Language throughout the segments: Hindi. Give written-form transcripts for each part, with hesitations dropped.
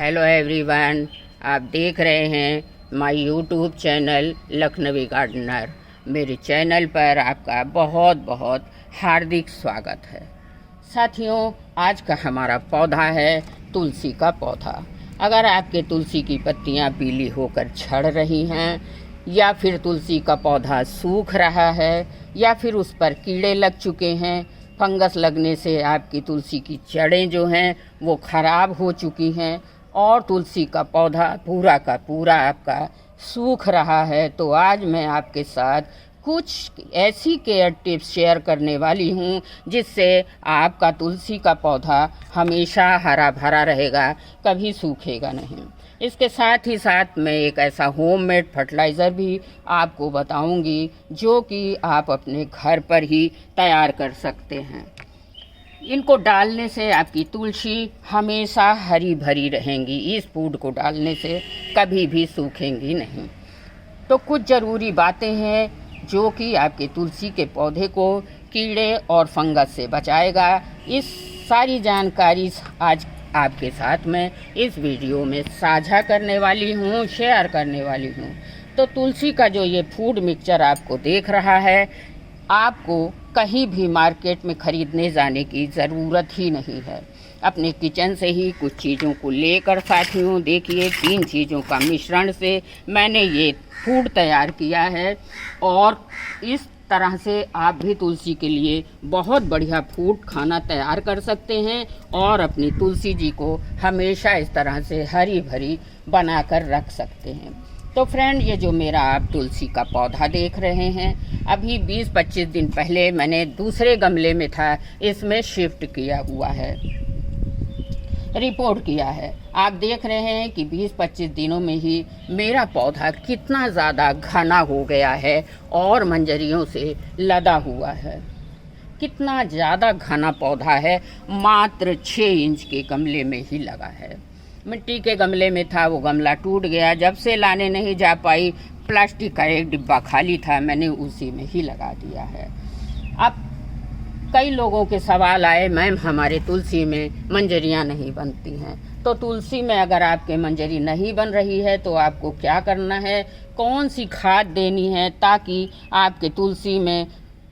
हेलो एवरीवन, आप देख रहे हैं my YouTube channel Lakhnavi gardener. मेरे चैनल पर आपका बहुत बहुत हार्दिक स्वागत है। साथियों, आज का हमारा पौधा है तुलसी का पौधा। अगर आपके तुलसी की पत्तियां पीली होकर झड़ रही हैं, या फिर तुलसी का पौधा सूख रहा है, या फिर उस पर कीड़े लग चुके हैं, फंगस लगने से आपकी तुलसी की जड़ें जो हैं वो ख़राब हो चुकी हैं और तुलसी का पौधा पूरा का पूरा आपका सूख रहा है, तो आज मैं आपके साथ कुछ ऐसी केयर टिप्स शेयर करने वाली हूँ जिससे आपका तुलसी का पौधा हमेशा हरा भरा रहेगा, कभी सूखेगा नहीं। इसके साथ ही साथ मैं एक ऐसा होममेड फर्टिलाइज़र भी आपको बताऊंगी जो कि आप अपने घर पर ही तैयार कर सकते हैं। इनको डालने से आपकी तुलसी हमेशा हरी भरी रहेंगी। इस फूड को डालने से कभी भी सूखेंगी नहीं। तो कुछ ज़रूरी बातें हैं जो कि आपके तुलसी के पौधे को कीड़े और फंगस से बचाएगा। इस सारी जानकारी आज आपके साथ मैं इस वीडियो में साझा करने वाली हूँ, शेयर करने वाली हूँ। तो तुलसी का जो ये फूड मिक्सचर आपको देख रहा है, आपको कहीं भी मार्केट में ख़रीदने जाने की ज़रूरत ही नहीं है। अपने किचन से ही कुछ चीज़ों को लेकर साथियों, देखिए 3 चीज़ों का मिश्रण से मैंने ये फूड तैयार किया है और इस तरह से आप भी तुलसी के लिए बहुत बढ़िया फूड खाना तैयार कर सकते हैं और अपनी तुलसी जी को हमेशा इस तरह से हरी भरी बनाकर रख सकते हैं। तो फ्रेंड, ये जो मेरा आप तुलसी का पौधा देख रहे हैं, अभी 20-25 दिन पहले मैंने दूसरे गमले में था, इसमें शिफ्ट किया हुआ है, रिपोर्ट किया है। आप देख रहे हैं कि 20-25 दिनों में ही मेरा पौधा कितना ज़्यादा घना हो गया है और मंजरियों से लदा हुआ है। कितना ज़्यादा घना पौधा है, मात्र 6 इंच के गमले में ही लगा है। मिट्टी के गमले में था, वो गमला टूट गया। जब से लाने नहीं जा पाई, प्लास्टिक का एक डिब्बा खाली था, मैंने उसी में ही लगा दिया है। अब कई लोगों के सवाल आए, मैम हमारे तुलसी में मंजरियाँ नहीं बनती हैं। तो तुलसी में अगर आपके मंजरी नहीं बन रही है तो आपको क्या करना है, कौन सी खाद देनी है ताकि आपके तुलसी में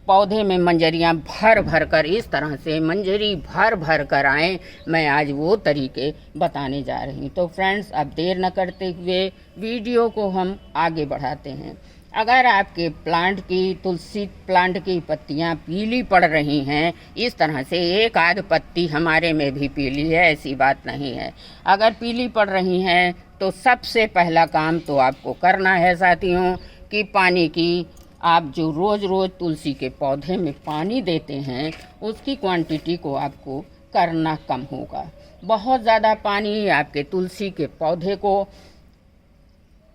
पौधे में मंजरियाँ भर भर कर, इस तरह से मंजरी भर भर कर आएँ, मैं आज वो तरीके बताने जा रही हूँ। तो फ्रेंड्स, अब देर न करते हुए वीडियो को हम आगे बढ़ाते हैं। अगर आपके प्लांट की, तुलसी प्लांट की पत्तियां पीली पड़ रही हैं, इस तरह से एक आध पत्ती हमारे में भी पीली है, ऐसी बात नहीं है। अगर पीली पड़ रही हैं तो सबसे पहला काम तो आपको करना है साथियों कि पानी की, आप जो रोज़ रोज़ तुलसी के पौधे में पानी देते हैं उसकी क्वांटिटी को आपको करना कम होगा। बहुत ज़्यादा पानी आपके तुलसी के पौधे को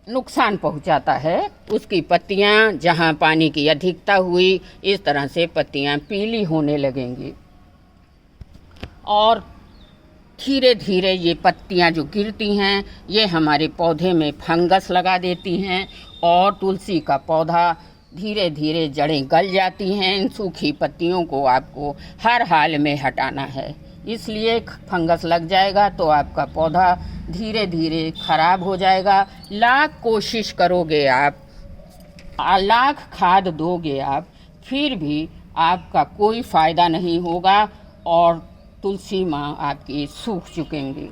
नुकसान पहुंचाता है। उसकी पत्तियां, जहां पानी की अधिकता हुई, इस तरह से पत्तियां पीली होने लगेंगी और धीरे धीरे ये पत्तियां जो गिरती हैं, ये हमारे पौधे में फंगस लगा देती हैं और तुलसी का पौधा धीरे धीरे जड़ें गल जाती हैं। इन सूखी पत्तियों को आपको हर हाल में हटाना है, इसलिए फंगस लग जाएगा तो आपका पौधा धीरे धीरे खराब हो जाएगा। लाख कोशिश करोगे आप, लाख खाद दोगे आप, फिर भी आपका कोई फ़ायदा नहीं होगा और तुलसी माँ आपकी सूख चुकेंगी।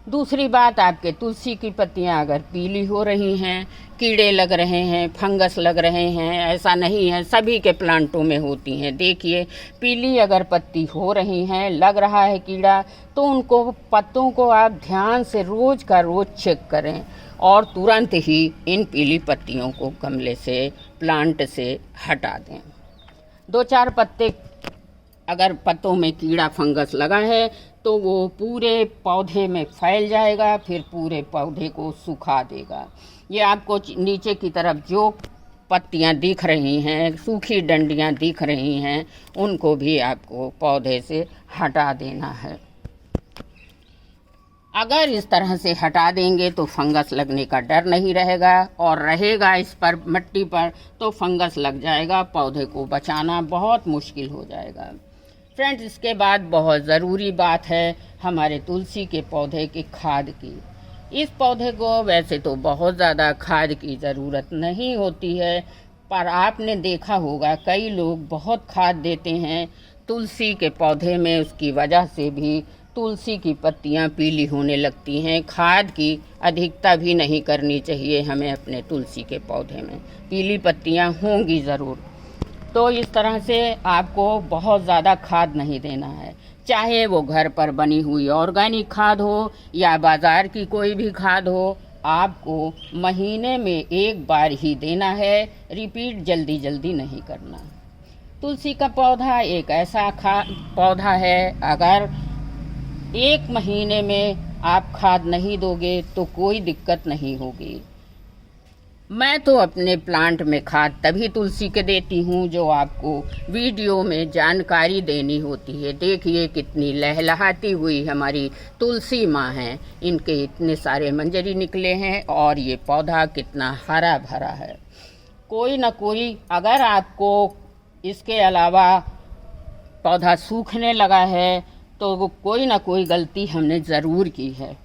दूसरी बात, आपके तुलसी की पत्तियां अगर पीली हो रही हैं, कीड़े लग रहे हैं, फंगस लग रहे हैं, ऐसा नहीं है, सभी के प्लांटों में होती हैं। देखिए, पीली अगर पत्ती हो रही हैं, लग रहा है कीड़ा, तो उनको पत्तों को आप ध्यान से रोज़ का रोज़ चेक करें और तुरंत ही इन पीली पत्तियों को गमले से, प्लांट से हटा दें। 2-4 पत्ते अगर पत्तों में कीड़ा फंगस लगा है तो वो पूरे पौधे में फैल जाएगा, फिर पूरे पौधे को सुखा देगा। ये आपको नीचे की तरफ जो पत्तियां दिख रही हैं, सूखी डंडियां दिख रही हैं, उनको भी आपको पौधे से हटा देना है। अगर इस तरह से हटा देंगे तो फंगस लगने का डर नहीं रहेगा, और रहेगा इस पर मिट्टी पर तो फंगस लग जाएगा, पौधे को बचाना बहुत मुश्किल हो जाएगा। फ्रेंड्स, इसके बाद बहुत ज़रूरी बात है हमारे तुलसी के पौधे की खाद की। इस पौधे को वैसे तो बहुत ज़्यादा खाद की ज़रूरत नहीं होती है, पर आपने देखा होगा कई लोग बहुत खाद देते हैं तुलसी के पौधे में। उसकी वजह से भी तुलसी की पत्तियां पीली होने लगती हैं। खाद की अधिकता भी नहीं करनी चाहिए हमें अपने तुलसी के पौधे में। पीली पत्तियां होंगी ज़रूर। तो इस तरह से आपको बहुत ज़्यादा खाद नहीं देना है, चाहे वो घर पर बनी हुई ऑर्गेनिक खाद हो या बाज़ार की कोई भी खाद हो। आपको महीने में एक बार ही देना है, रिपीट जल्दी जल्दी नहीं करना। तुलसी का पौधा एक ऐसा पौधा है, अगर एक महीने में आप खाद नहीं दोगे तो कोई दिक्कत नहीं होगी। मैं तो अपने प्लांट में खाद तभी तुलसी के देती हूँ जो आपको वीडियो में जानकारी देनी होती है। देखिए कितनी लहलहाती हुई हमारी तुलसी माँ हैं, इनके इतने सारे मंजरी निकले हैं और ये पौधा कितना हरा भरा है। कोई ना कोई, अगर आपको इसके अलावा पौधा सूखने लगा है तो कोई ना कोई गलती हमने ज़रूर की है।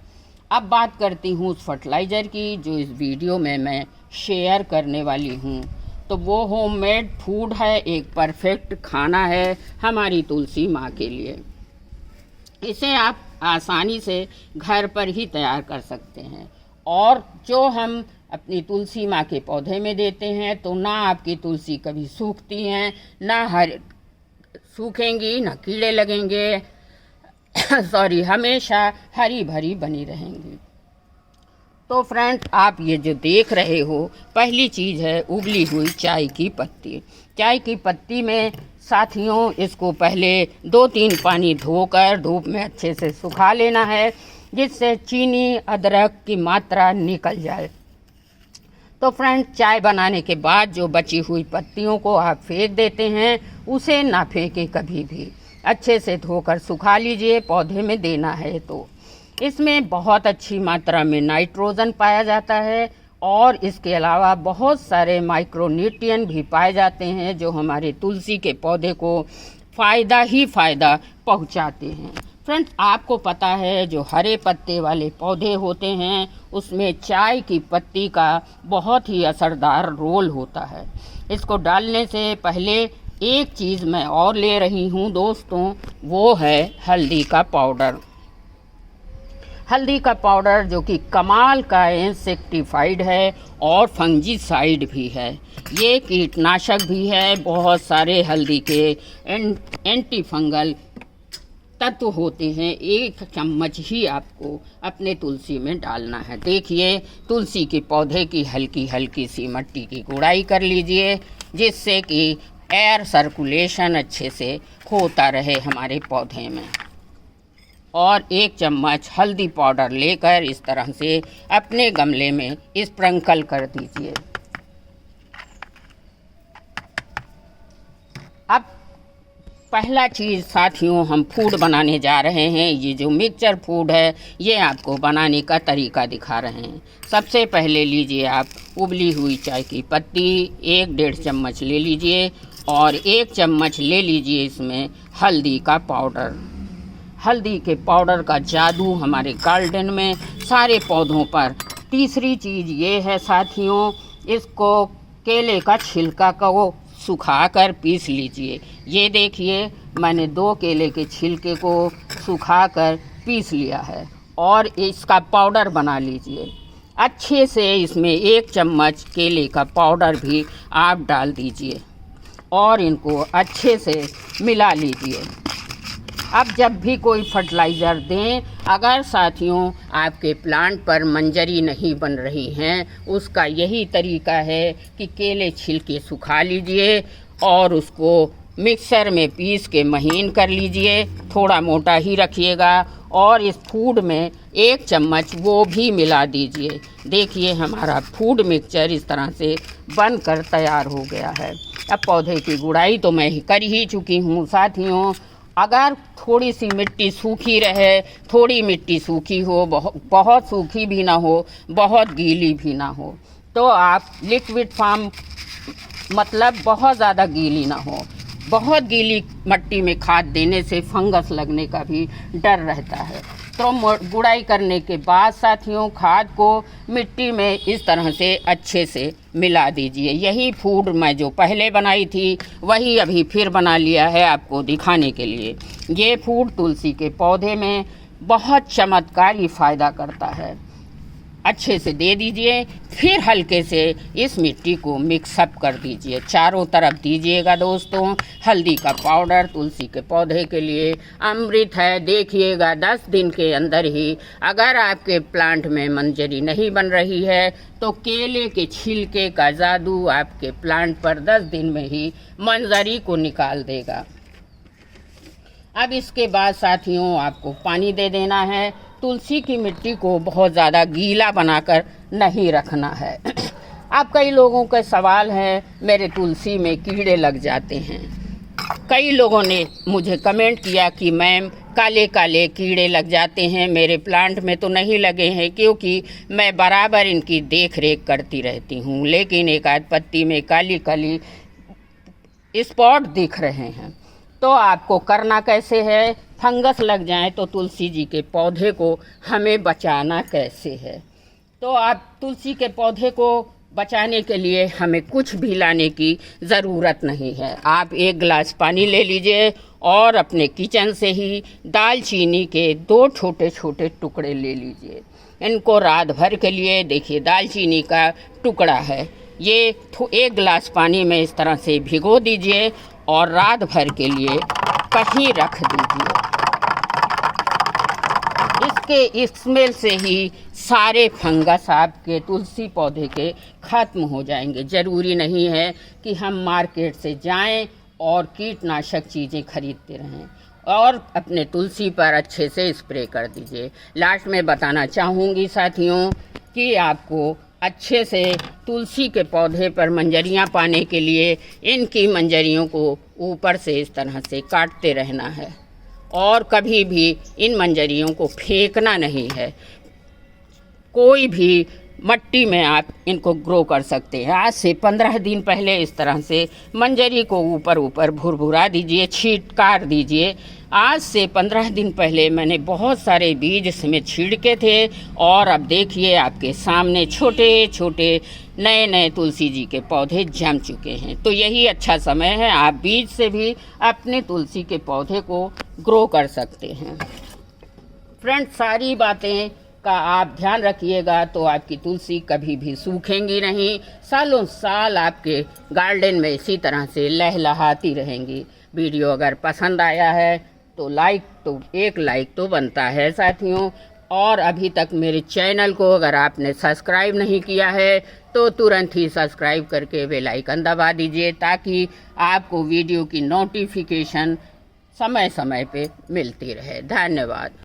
अब बात करती हूँ उस फर्टिलाइज़र की जो इस वीडियो में मैं शेयर करने वाली हूँ। तो वो होममेड फूड है, एक परफेक्ट खाना है हमारी तुलसी माँ के लिए। इसे आप आसानी से घर पर ही तैयार कर सकते हैं। और जो हम अपनी तुलसी माँ के पौधे में देते हैं तो ना आपकी तुलसी कभी सूखती हैं, ना सूखेंगी, ना कीड़े लगेंगे सॉरी, हमेशा हरी भरी बनी रहेंगी। तो फ्रेंड्स, आप ये जो देख रहे हो, पहली चीज़ है उबली हुई चाय की पत्ती। चाय की पत्ती में साथियों इसको पहले 2-3 पानी धोकर धूप में अच्छे से सुखा लेना है, जिससे चीनी अदरक की मात्रा निकल जाए। तो फ्रेंड्स, चाय बनाने के बाद जो बची हुई पत्तियों को आप फेंक देते हैं, उसे ना फेंकें कभी भी। अच्छे से धोकर सुखा लीजिए, पौधे में देना है तो। इसमें बहुत अच्छी मात्रा में नाइट्रोजन पाया जाता है और इसके अलावा बहुत सारे माइक्रोन्यूट्रिएंट भी पाए जाते हैं जो हमारे तुलसी के पौधे को फ़ायदा ही फ़ायदा पहुंचाते हैं। फ्रेंड्स, आपको पता है जो हरे पत्ते वाले पौधे होते हैं उसमें चाय की पत्ती का बहुत ही असरदार रोल होता है। इसको डालने से पहले एक चीज़ मैं और ले रही हूँ दोस्तों, वो है हल्दी का पाउडर। हल्दी का पाउडर जो कि कमाल का इंसेक्टिफाइड है और फंजीसाइड भी है। ये कीटनाशक भी है। बहुत सारे हल्दी के एंटी फंगल तत्व होते हैं। 1 चम्मच ही आपको अपने तुलसी में डालना है। देखिए, तुलसी के पौधे की हल्की हल्की सी मिट्टी की गुड़ाई कर लीजिए, जिससे कि एयर सर्कुलेशन अच्छे से होता रहे हमारे पौधे में। और 1 चम्मच हल्दी पाउडर लेकर इस तरह से अपने गमले में स्प्रिंकल कर दीजिए। अब पहला चीज़ साथियों, हम फूड बनाने जा रहे हैं। ये जो मिक्सचर फूड है ये आपको बनाने का तरीका दिखा रहे हैं। सबसे पहले लीजिए आप उबली हुई चाय की पत्ती, 1-1.5 चम्मच ले लीजिए और 1 चम्मच ले लीजिए इसमें हल्दी का पाउडर। हल्दी के पाउडर का जादू हमारे गार्डन में सारे पौधों पर। तीसरी चीज़ ये है साथियों, इसको केले का छिलका को सुखाकर पीस लीजिए। ये देखिए, मैंने 2 केले के छिलके को सुखाकर पीस लिया है और इसका पाउडर बना लीजिए। अच्छे से इसमें 1 चम्मच केले का पाउडर भी आप डाल दीजिए और इनको अच्छे से मिला लीजिए। अब जब भी कोई फर्टिलाइज़र दें, अगर साथियों आपके प्लांट पर मंजरी नहीं बन रही हैं, उसका यही तरीका है कि केले छिलके सुखा लीजिए और उसको मिक्सर में पीस के महीन कर लीजिए। थोड़ा मोटा ही रखिएगा और इस फूड में 1 चम्मच वो भी मिला दीजिए। देखिए, हमारा फूड मिक्सचर इस तरह से बनकर तैयार हो गया है। अब पौधे की गुड़ाई तो मैं कर ही चुकी हूँ साथियों। अगर थोड़ी सी मिट्टी सूखी रहे, थोड़ी मिट्टी सूखी हो, बहुत सूखी भी ना हो, बहुत गीली भी ना हो, तो आप लिक्विड फार्म, मतलब बहुत ज़्यादा गीली ना हो, बहुत गीली मिट्टी में खाद देने से फंगस लगने का भी डर रहता है। तो गुड़ाई करने के बाद साथियों खाद को मिट्टी में इस तरह से अच्छे से मिला दीजिए। यही फूड मैं जो पहले बनाई थी वही अभी फिर बना लिया है आपको दिखाने के लिए। ये फूड तुलसी के पौधे में बहुत चमत्कारी फ़ायदा करता है। अच्छे से दे दीजिए, फिर हल्के से इस मिट्टी को मिक्सअप कर दीजिए, चारों तरफ दीजिएगा दोस्तों। हल्दी का पाउडर तुलसी के पौधे के लिए अमृत है। देखिएगा 10 दिन के अंदर ही अगर आपके प्लांट में मंजरी नहीं बन रही है तो केले के छिलके का जादू आपके प्लांट पर 10 दिन में ही मंजरी को निकाल देगा। अब इसके बाद साथियों आपको पानी दे देना है। तुलसी की मिट्टी को बहुत ज़्यादा गीला बनाकर नहीं रखना है। अब कई लोगों के सवाल है मेरे तुलसी में कीड़े लग जाते हैं। कई लोगों ने मुझे कमेंट किया कि मैम काले काले कीड़े लग जाते हैं, मेरे प्लांट में तो नहीं लगे हैं क्योंकि मैं बराबर इनकी देख रेख करती रहती हूँ, लेकिन एक आध पत्ती में काली काली स्पॉट दिख रहे हैं। तो आपको करना कैसे है, फंगस लग जाए तो तुलसी जी के पौधे को हमें बचाना कैसे है। तो आप तुलसी के पौधे को बचाने के लिए हमें कुछ भी लाने की ज़रूरत नहीं है। आप 1 गिलास पानी ले लीजिए और अपने किचन से ही दालचीनी के 2 छोटे छोटे टुकड़े ले लीजिए। इनको रात भर के लिए, देखिए दालचीनी का टुकड़ा है, ये 1 गिलास पानी में इस तरह से भिगो दीजिए और रात भर के लिए कहीं रख दीजिए। इसके स्मेल से ही सारे फंगस आपके तुलसी पौधे के ख़त्म हो जाएंगे। ज़रूरी नहीं है कि हम मार्केट से जाएं और कीटनाशक चीज़ें खरीदते रहें, और अपने तुलसी पर अच्छे से स्प्रे कर दीजिए। लास्ट में बताना चाहूँगी साथियों कि आपको अच्छे से तुलसी के पौधे पर मंजरियाँ पाने के लिए इनकी मंजरियों को ऊपर से इस तरह से काटते रहना है और कभी भी इन मंजरियों को फेंकना नहीं है। कोई भी मट्टी में आप इनको ग्रो कर सकते हैं। आज से 15 दिन पहले इस तरह से मंजरी को ऊपर ऊपर भुरभुरा दीजिए, छींटकार दीजिए। आज से 15 दिन पहले मैंने बहुत सारे बीज इसमें छिड़के थे और अब देखिए आपके सामने छोटे छोटे नए नए तुलसी जी के पौधे जम चुके हैं। तो यही अच्छा समय है, आप बीज से भी अपने तुलसी के पौधे को ग्रो कर सकते हैं। फ्रेंड्स, सारी बातें का आप ध्यान रखिएगा तो आपकी तुलसी कभी भी सूखेंगी नहीं, सालों साल आपके गार्डन में इसी तरह से लहलहाती रहेंगी। वीडियो अगर पसंद आया है तो एक लाइक तो बनता है साथियों। और अभी तक मेरे चैनल को अगर आपने सब्सक्राइब नहीं किया है तो तुरंत ही सब्सक्राइब करके बेल आइकन दबा दीजिए ताकि आपको वीडियो की नोटिफिकेशन समय समय पे मिलती रहे। धन्यवाद।